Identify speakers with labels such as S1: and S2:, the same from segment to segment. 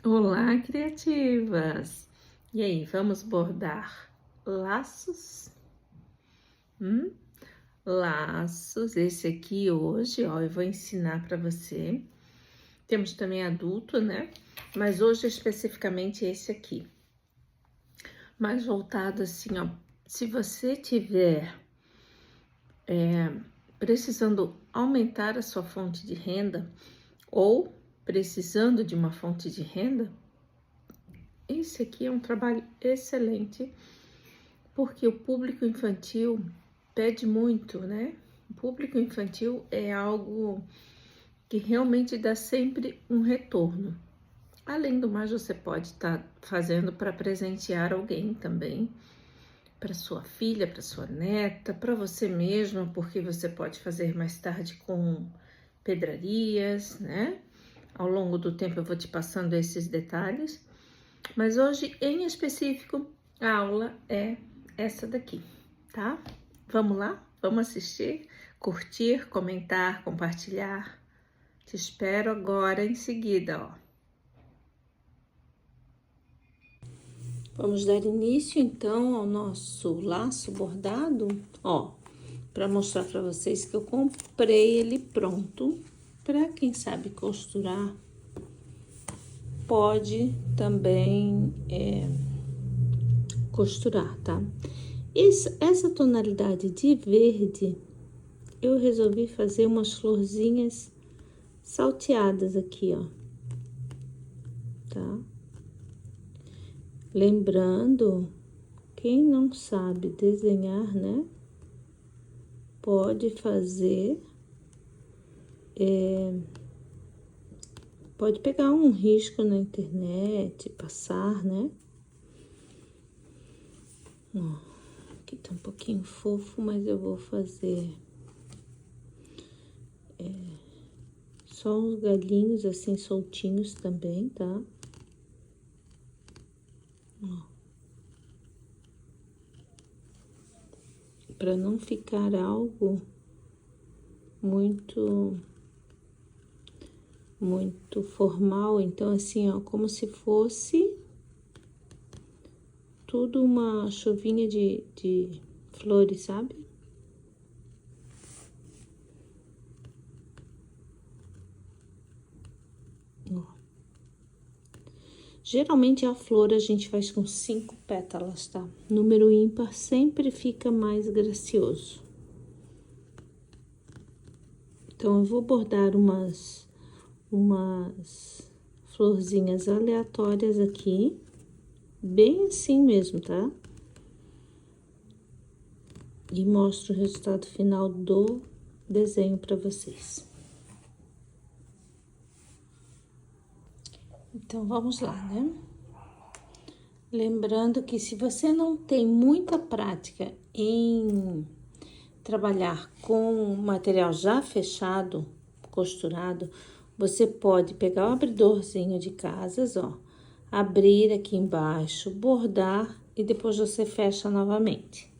S1: Olá, criativas! E aí, vamos bordar laços? Hum? Laços, esse aqui hoje, ó, eu vou ensinar para você. Temos também adulto, né? Mas hoje especificamente esse aqui. Mais voltado assim, ó. Se você tiver precisando aumentar a sua fonte de renda ou precisando de uma fonte de renda, esse aqui é um trabalho excelente, porque o público infantil pede muito, né? O público infantil é algo que realmente dá sempre um retorno. Além do mais, você pode estar fazendo para presentear alguém também, para sua filha, para sua neta, para você mesma, porque você pode fazer mais tarde com pedrarias, né? Ao longo do tempo eu vou te passando esses detalhes, mas hoje em específico a aula é essa daqui, tá? Vamos lá? Vamos assistir, curtir, comentar, compartilhar. Te espero agora em seguida, ó. Vamos dar início então ao nosso laço bordado, ó, para mostrar para vocês que eu comprei ele pronto. Para quem sabe costurar, pode também costurar, tá? Essa tonalidade de verde, eu resolvi fazer umas florzinhas salteadas aqui, ó, tá? Lembrando, quem não sabe desenhar, né? Pode fazer, pode pegar um risco na internet, passar, né? Ó, aqui tá um pouquinho fofo, mas eu vou fazer só uns galinhos assim soltinhos também, tá? Ó. Para não ficar algo muito formal, então assim, ó, como se fosse tudo uma chuvinha de flores, sabe? Ó. Geralmente a flor a gente faz com 5 pétalas, tá? Número ímpar sempre fica mais gracioso. Então, eu vou bordar umas florzinhas aleatórias aqui, bem assim mesmo, tá? E mostro o resultado final do desenho para vocês. Então, vamos lá, né? Lembrando que se você não tem muita prática em trabalhar com material já fechado, costurado, você pode pegar o abridorzinho de casas, ó, abrir aqui embaixo, bordar e depois você fecha novamente.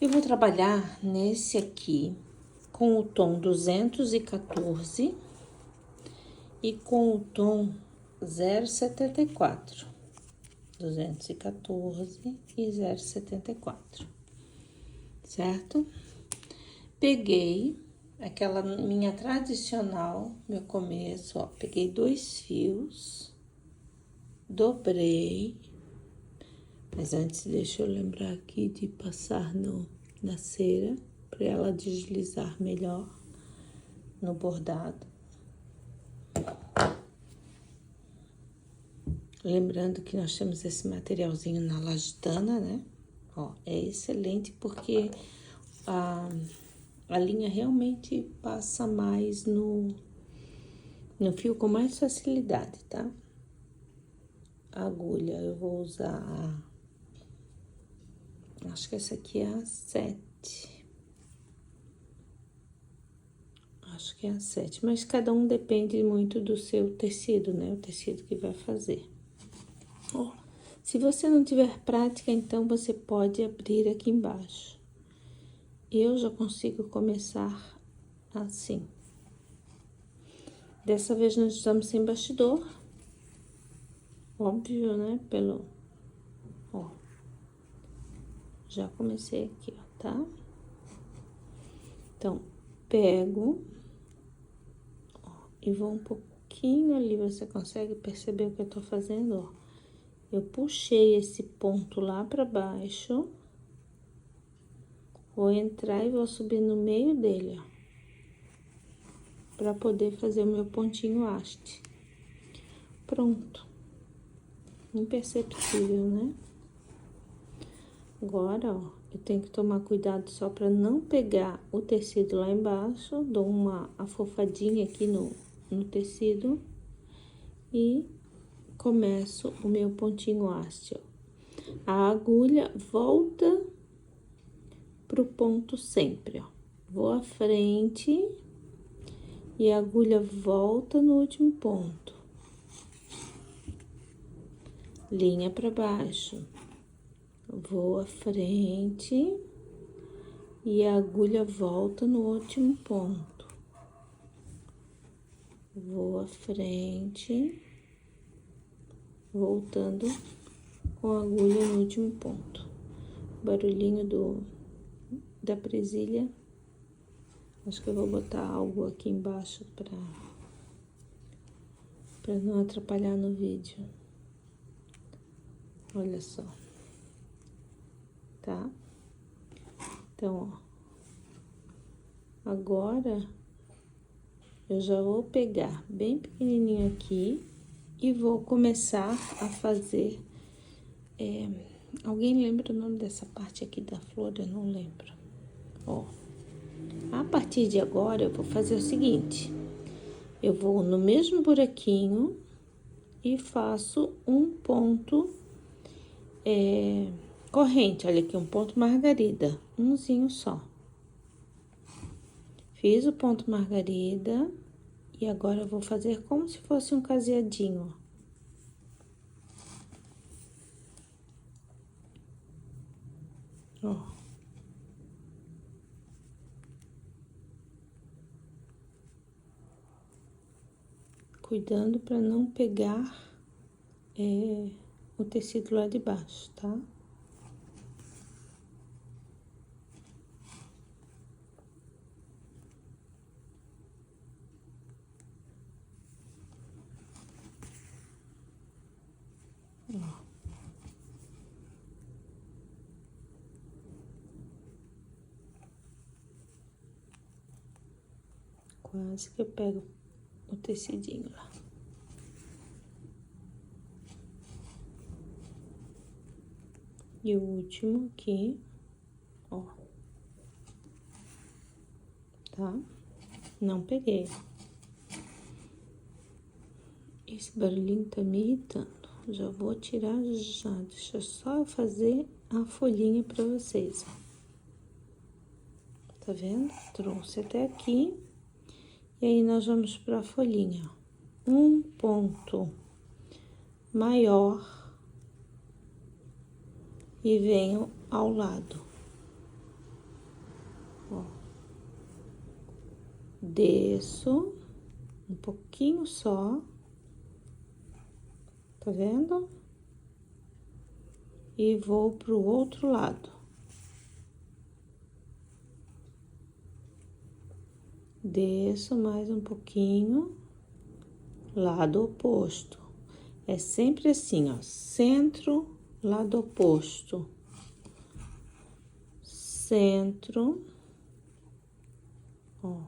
S1: Eu vou trabalhar nesse aqui com o tom 214 e com o tom 074. 214 e 074, certo? Peguei aquela minha tradicional, meu começo, ó, peguei 2 fios, dobrei, mas antes deixa eu lembrar aqui de passar na cera, para ela deslizar melhor no bordado. Lembrando que nós temos esse materialzinho na Lasitana, né? Ó, é excelente porque a linha realmente passa mais no fio com mais facilidade, tá? A agulha, eu vou usar, acho que essa aqui é a 7. Acho que é a 7, mas cada um depende muito do seu tecido, né? O tecido que vai fazer. Ó, se você não tiver prática, então você pode abrir aqui embaixo. Eu já consigo começar assim. Dessa vez nós estamos sem bastidor, Óbvio, né? Ó, já comecei aqui, ó, tá? Então, pego, ó, e vou um pouquinho ali, você consegue perceber o que eu tô fazendo, ó? Eu puxei esse ponto lá pra baixo, vou entrar e vou subir no meio dele, ó, pra poder fazer o meu pontinho haste. Pronto. Imperceptível, né? Agora, ó, eu tenho que tomar cuidado só pra não pegar o tecido lá embaixo, dou uma afofadinha aqui no tecido e começo o meu pontinho haste, ó. A agulha volta pro ponto sempre, ó. Vou à frente e a agulha volta no último ponto. Linha pra baixo. Vou à frente e a agulha volta no último ponto. Vou à frente, voltando com a agulha no último ponto. Barulhinho da presilha. Acho que eu vou botar algo aqui embaixo para não atrapalhar no vídeo. Olha só. Tá? Então, ó. Agora, eu já vou pegar bem pequenininho aqui e vou começar a fazer... alguém lembra o nome dessa parte aqui da flor? Eu não lembro. Ó. A partir de agora, eu vou fazer o seguinte. Eu vou no mesmo buraquinho e faço um ponto corrente. Olha aqui, um ponto margarida, umzinho só. Fiz o ponto margarida e agora eu vou fazer como se fosse um caseadinho, ó. Ó. Cuidando para não pegar o tecido lá de baixo, tá? Ó. Quase que eu pego o tecidinho lá. E o último aqui, ó. Tá? Não peguei. Esse barulhinho tá me irritando. Já vou tirar já. Deixa só eu fazer a folhinha pra vocês, ó. Tá vendo? Trouxe até aqui. E aí, nós vamos pra folhinha, ó. Um ponto maior e venho ao lado, ó. Desço um pouquinho só, tá vendo? E vou pro outro lado. Desço mais um pouquinho, lado oposto. É sempre assim, ó, centro, lado oposto. Centro, ó,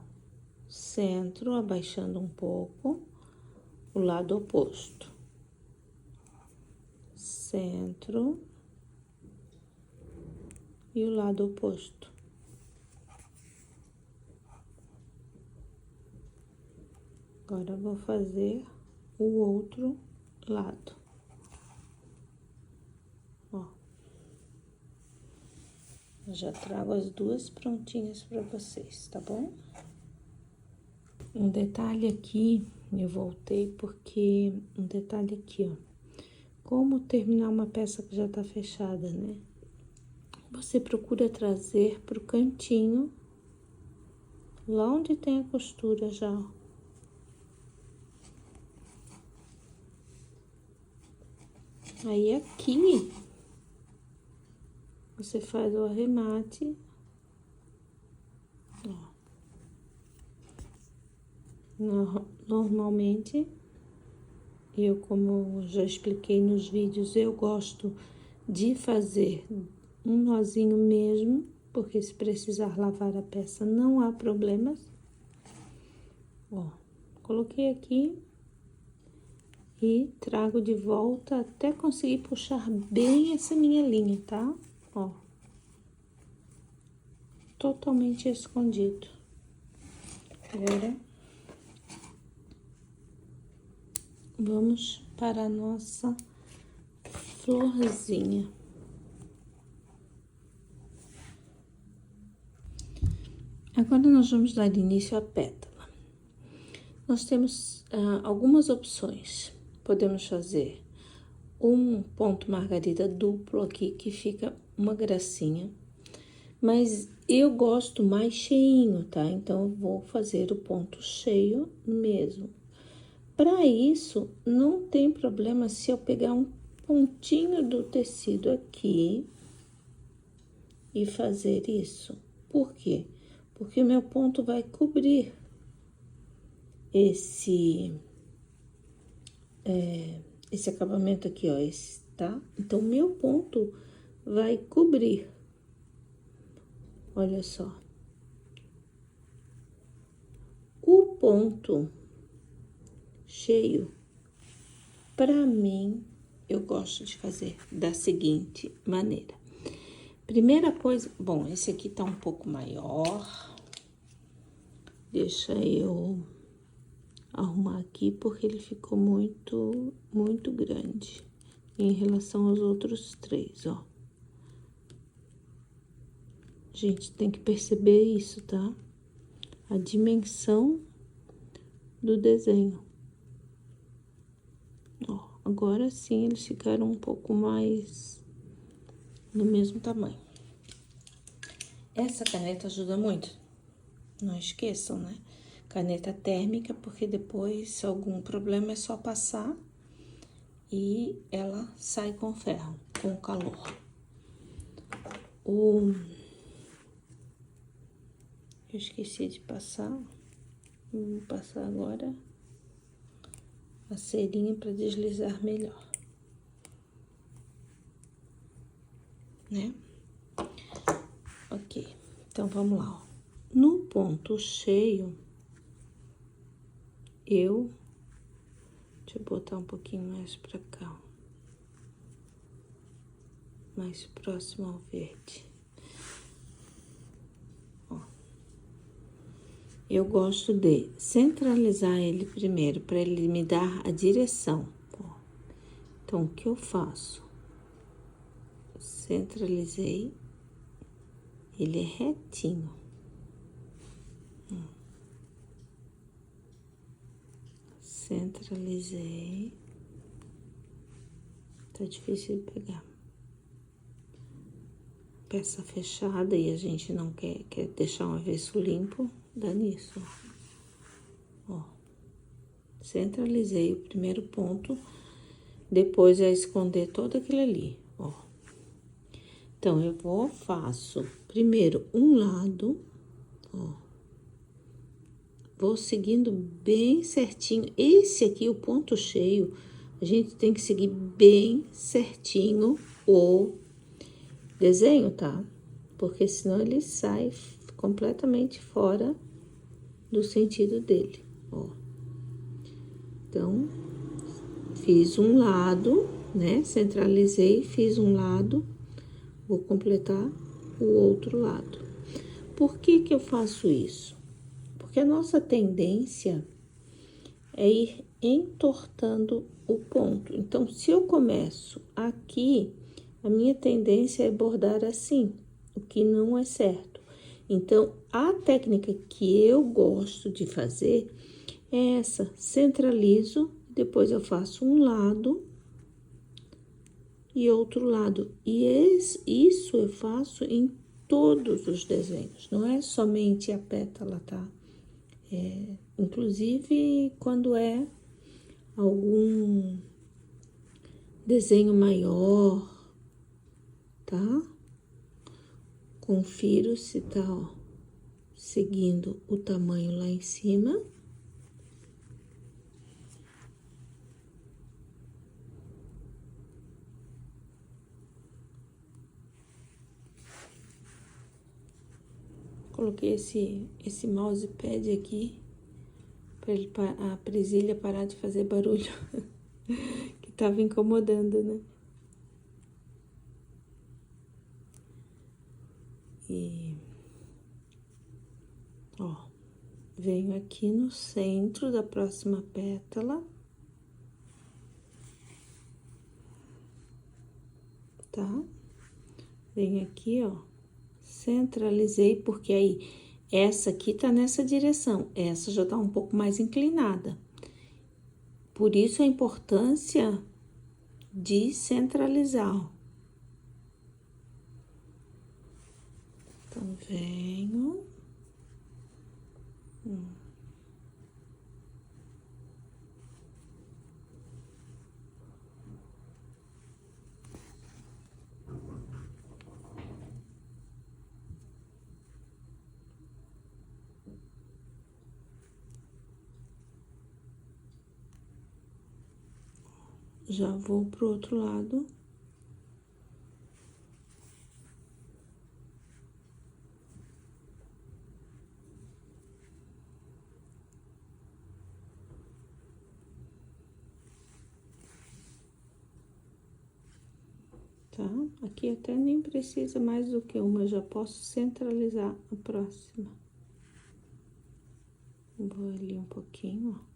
S1: centro, abaixando um pouco, o lado oposto. Centro e o lado oposto. Agora, eu vou fazer o outro lado. Ó. Eu já trago as duas prontinhas pra vocês, tá bom? Um detalhe aqui, eu voltei porque... Um detalhe aqui, ó. Como terminar uma peça que já tá fechada, né? Você procura trazer pro cantinho, lá onde tem a costura já, ó. Aí aqui você faz o arremate, ó. Normalmente, como eu já expliquei nos vídeos, eu gosto de fazer um nozinho mesmo, porque se precisar lavar a peça não há problemas. Ó, coloquei aqui e trago de volta até conseguir puxar bem essa minha linha, tá? Ó, totalmente escondido. Agora, vamos para a nossa florzinha. Agora, nós vamos dar início à pétala. Nós temos algumas opções. Podemos fazer um ponto margarida duplo aqui, que fica uma gracinha. Mas eu gosto mais cheinho, tá? Então, eu vou fazer o ponto cheio mesmo. Para isso, não tem problema se eu pegar um pontinho do tecido aqui e fazer isso. Por quê? Porque o meu ponto vai cobrir esse acabamento aqui, ó, tá? Então, meu ponto vai cobrir. Olha só. O ponto cheio, para mim, eu gosto de fazer da seguinte maneira. Primeira coisa, bom, esse aqui tá um pouco maior. Deixa eu arrumar aqui, porque ele ficou muito grande em relação aos outros três, ó. Gente, tem que perceber isso, tá? A dimensão do desenho. Ó, agora sim eles ficaram um pouco mais no mesmo tamanho. Essa caneta ajuda muito. Não esqueçam, né? Caneta térmica, porque depois, se algum problema, é só passar e ela sai com ferro, com calor. Eu esqueci de passar. Vou passar agora a cerinha para deslizar melhor, né? Ok, então vamos lá, ó. No ponto cheio, deixa eu botar um pouquinho mais pra cá, mais próximo ao verde. Ó, eu gosto de centralizar ele primeiro, para ele me dar a direção. Ó. Então, o que eu faço? Centralizei, ele é retinho. Centralizei. Tá difícil de pegar. Peça fechada e a gente não quer deixar um avesso limpo, dá nisso, ó. Centralizei o primeiro ponto, depois é esconder todo aquilo ali, ó. Então, faço primeiro um lado, ó. Vou seguindo bem certinho. Esse aqui, o ponto cheio, a gente tem que seguir bem certinho o desenho, tá? Porque senão ele sai completamente fora do sentido dele, ó. Então, fiz um lado, né? Centralizei, fiz um lado, vou completar o outro lado. Por que que eu faço isso? Porque a nossa tendência é ir entortando o ponto. Então, se eu começo aqui, a minha tendência é bordar assim, o que não é certo. Então, a técnica que eu gosto de fazer é essa: centralizo, depois eu faço um lado e outro lado. E isso eu faço em todos os desenhos, não é somente a pétala, tá? Inclusive, quando é algum desenho maior, tá? Confiro se tá, ó, seguindo o tamanho lá em cima. Coloquei esse mousepad aqui para a presilha parar de fazer barulho que tava incomodando, né? E ó, venho aqui no centro da próxima pétala, tá? Venho aqui, ó, centralizei, porque aí essa aqui tá nessa direção, essa já tá um pouco mais inclinada. Por isso a importância de centralizar, ó. Então, venho. Já vou pro outro lado. Tá? Aqui até nem precisa mais do que uma, já posso centralizar a próxima. Vou ali um pouquinho, ó.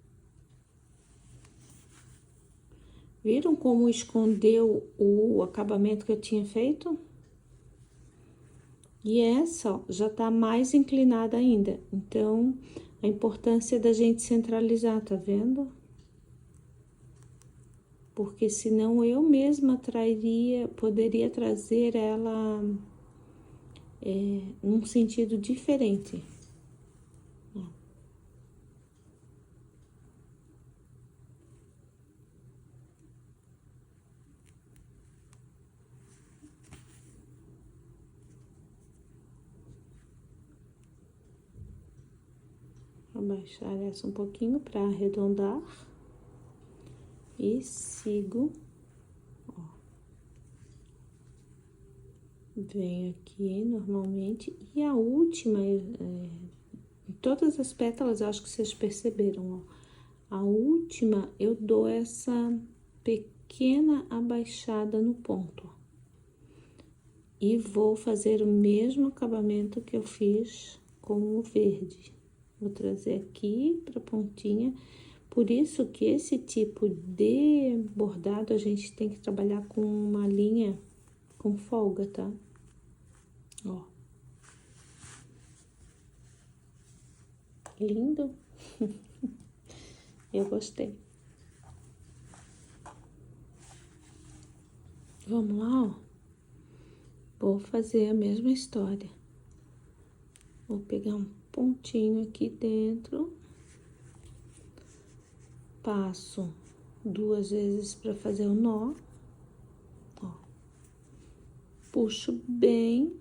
S1: Viram como escondeu o acabamento que eu tinha feito? E essa, ó, já tá mais inclinada ainda. Então, a importância da gente centralizar, tá vendo? Porque senão eu mesma poderia trazer ela num sentido diferente. Ó. Vou abaixar essa um pouquinho para arredondar. E sigo, ó. Venho aqui normalmente. E a última, em todas as pétalas, eu acho que vocês perceberam, ó. A última, eu dou essa pequena abaixada no ponto, ó. E vou fazer o mesmo acabamento que eu fiz com o verde. Vou trazer aqui pra pontinha. Por isso que esse tipo de bordado a gente tem que trabalhar com uma linha com folga, tá? Ó. Lindo? Eu gostei. Vamos lá, ó. Vou fazer a mesma história. Vou pegar um pontinho aqui dentro. Passo 2 vezes para fazer o nó. Ó. Puxo bem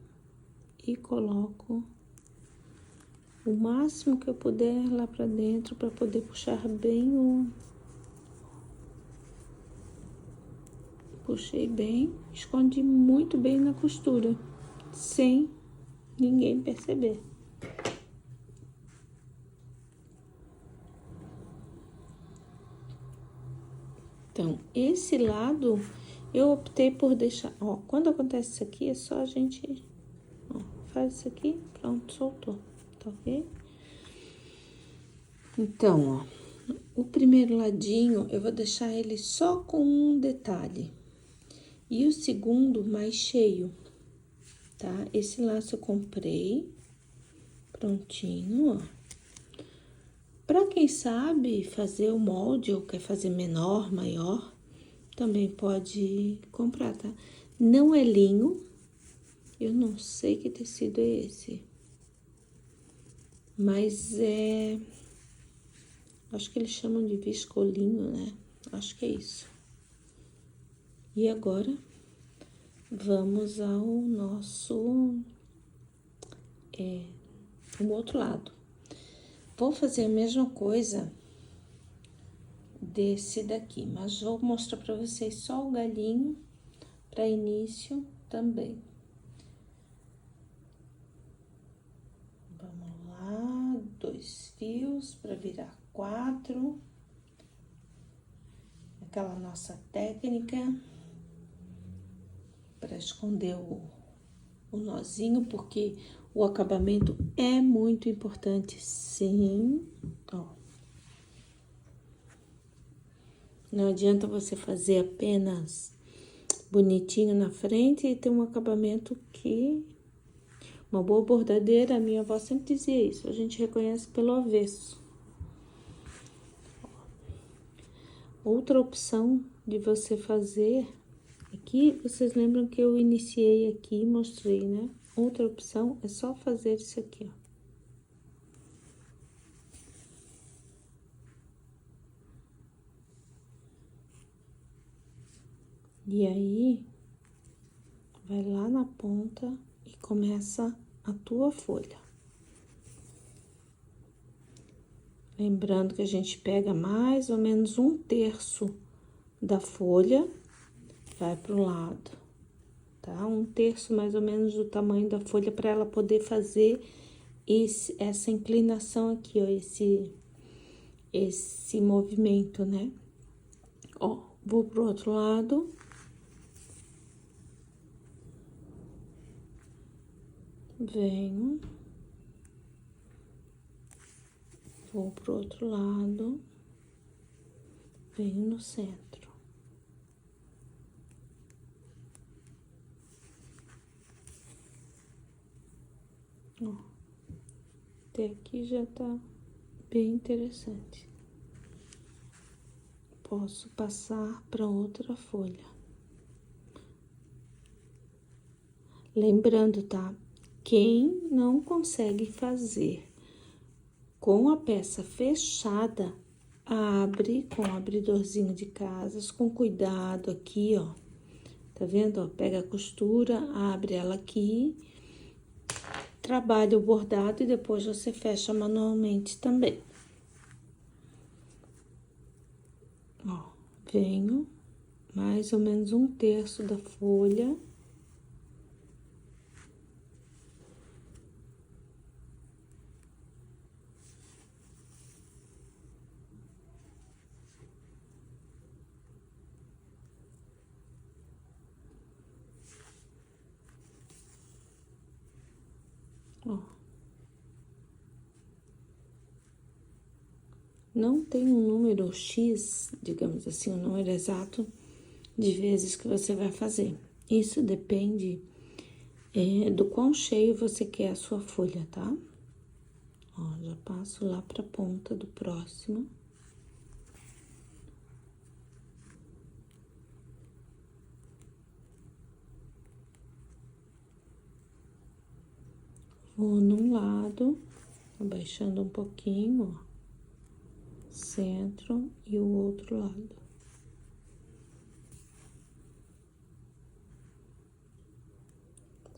S1: e coloco o máximo que eu puder lá pra dentro para poder puxar bem o... Puxei bem, escondi muito bem na costura, sem ninguém perceber. Então, esse lado eu optei por deixar, ó, quando acontece isso aqui, é só a gente, ó, faz isso aqui, pronto, soltou, tá ok? Então, ó, o primeiro ladinho eu vou deixar ele só com um detalhe. E o segundo mais cheio, tá? Esse laço eu comprei, prontinho, ó. Pra quem sabe fazer o molde ou quer fazer menor, maior, também pode comprar, tá? Não é linho, eu não sei que tecido é esse. Mas é... acho que eles chamam de viscolinho, né? Acho que é isso. E agora, vamos ao nosso, o outro lado. Vou fazer a mesma coisa desse daqui, mas vou mostrar para vocês só o galinho para início também. Vamos lá, 2 fios para virar 4. Aquela nossa técnica para esconder o nozinho, porque o acabamento é muito importante, sim. Ó. Não adianta você fazer apenas bonitinho na frente e ter um acabamento que... Uma boa bordadeira, a minha avó sempre dizia isso, a gente reconhece pelo avesso. Outra opção de você fazer... Aqui, vocês lembram que eu iniciei aqui e mostrei, né? Outra opção é só fazer isso aqui, ó. E aí, vai lá na ponta e começa a tua folha. Lembrando que a gente pega mais ou menos 1/3 da folha, vai pro lado, tá? 1/3 mais ou menos do tamanho da folha para ela poder fazer essa inclinação aqui, ó, esse movimento, né? Ó, vou pro outro lado. Venho. Vou pro outro lado. Venho no centro. Ó, até aqui já tá bem interessante. Posso passar para outra folha. Lembrando, tá? Quem não consegue fazer com a peça fechada, abre com o abridorzinho de casas, com cuidado aqui, ó. Tá vendo? Ó, pega a costura, abre ela aqui, trabalha o bordado e depois você fecha manualmente também. Ó, venho mais ou menos 1/3 da folha. Ó. Não tem um número X, digamos assim, um número exato de vezes que você vai fazer. Isso depende do quão cheio você quer a sua folha, tá? Ó, já passo lá pra ponta do próximo. Vou num lado, abaixando um pouquinho, ó. Centro e o outro lado.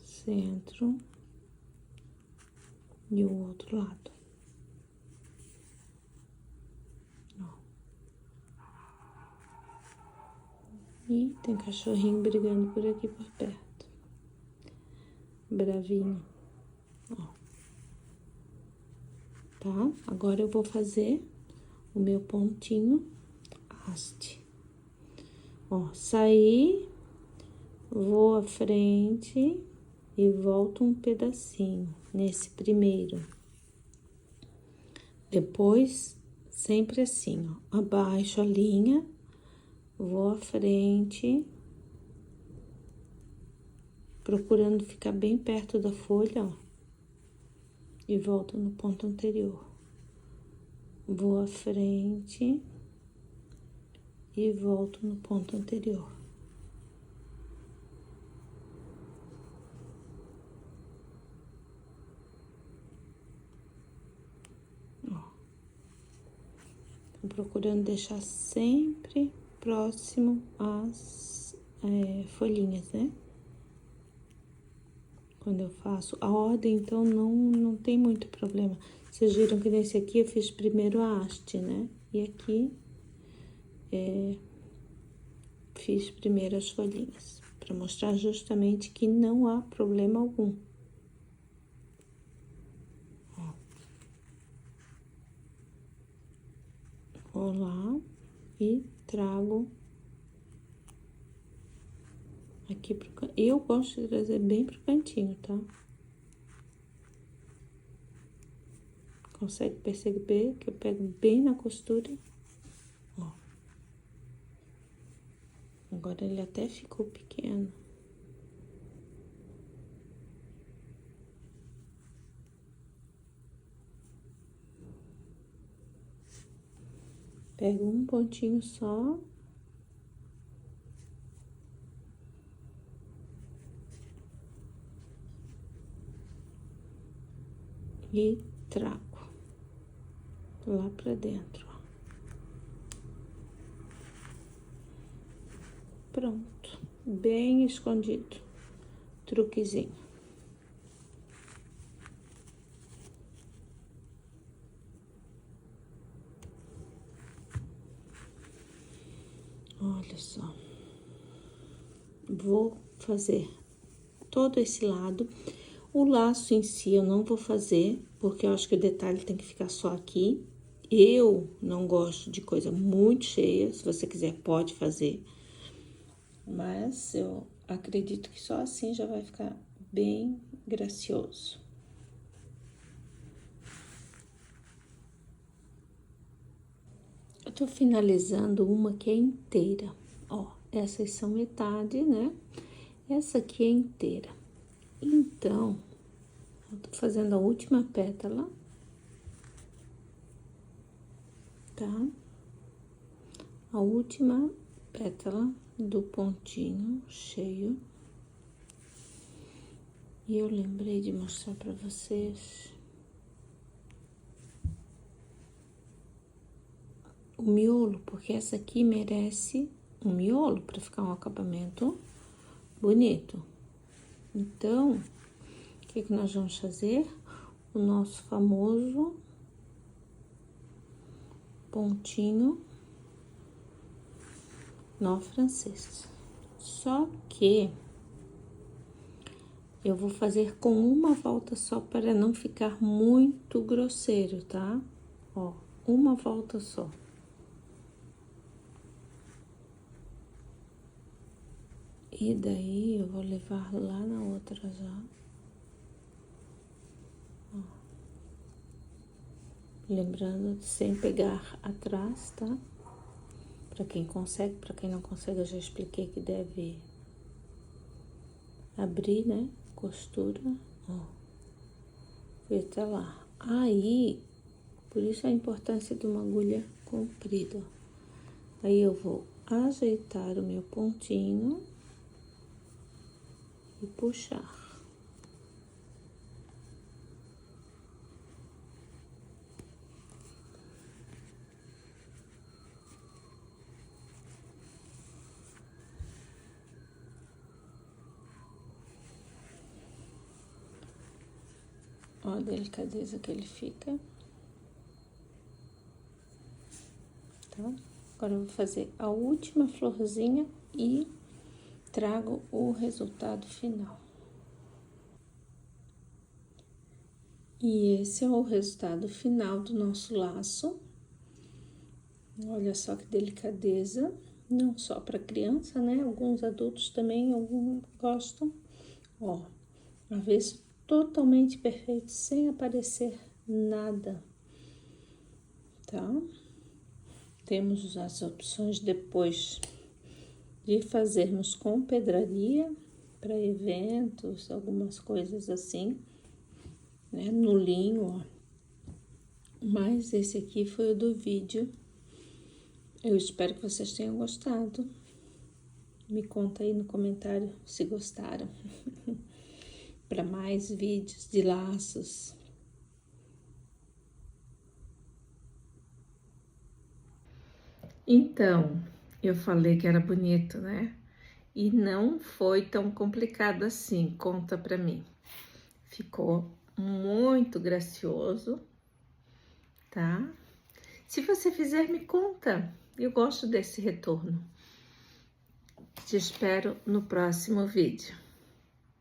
S1: Centro e o outro lado. Ó. E tem cachorrinho brigando por aqui por perto. Bravinho. Ó. Tá? Agora eu vou fazer o meu pontinho haste. Ó, saí, vou à frente e volto um pedacinho nesse primeiro. Depois, sempre assim, ó, abaixo a linha, vou à frente, procurando ficar bem perto da folha, ó, e volto no ponto anterior. Vou à frente e volto no ponto anterior. Ó. Tô procurando deixar sempre próximo às folhinhas, né? Quando eu faço a ordem, então não tem muito problema. Vocês viram que nesse aqui eu fiz primeiro a haste, né? E aqui fiz primeiro as folhinhas, para mostrar justamente que não há problema algum. Ó. Vou lá e trago aqui pro canto. Eu gosto de trazer bem pro cantinho, tá? Consegue perceber que eu pego bem na costura? Ó. Agora ele até ficou pequeno. Pego um pontinho só. E trago lá pra dentro, ó. Pronto, bem escondido, truquezinho. Olha só, vou fazer todo esse lado. O laço em si eu não vou fazer, porque eu acho que o detalhe tem que ficar só aqui. Eu não gosto de coisa muito cheia, se você quiser pode fazer. Mas eu acredito que só assim já vai ficar bem gracioso. Eu tô finalizando uma que é inteira, ó, essas são metade, né? Essa aqui é inteira. Então, eu tô fazendo a última pétala, tá? A última pétala do pontinho cheio. E eu lembrei de mostrar pra vocês o miolo, porque essa aqui merece um miolo para ficar um acabamento bonito. Então, o que nós vamos fazer? O nosso famoso pontinho nó francês. Só que eu vou fazer com uma volta só para não ficar muito grosseiro, tá? Ó, uma volta só. E daí, eu vou levar lá na outra já. Ó. Lembrando, sem pegar atrás, tá? Pra quem consegue, pra quem não consegue, eu já expliquei que deve abrir, né? Costura, ó. Fui até lá. Aí, por isso a importância de uma agulha comprida. Aí, eu vou ajeitar o meu pontinho e puxar. Ó a delicadeza que ele fica. Tá? Agora, eu vou fazer a última florzinha e trago o resultado final. E esse é o resultado final do nosso laço. Olha só que delicadeza, não só para criança, né? Alguns adultos também gostam. Ó, avesso totalmente perfeito, sem aparecer nada, tá? Temos as opções depois de fazermos com pedraria para eventos, algumas coisas assim, né? No linho, ó. Mas esse aqui foi o do vídeo. Eu espero que vocês tenham gostado. Me conta aí no comentário se gostaram. Para mais vídeos de laços. Então, eu falei que era bonito, né? e não foi tão complicado assim, conta pra mim. Ficou muito gracioso, tá? Se você fizer, me conta. Eu gosto desse retorno. Te espero no próximo vídeo.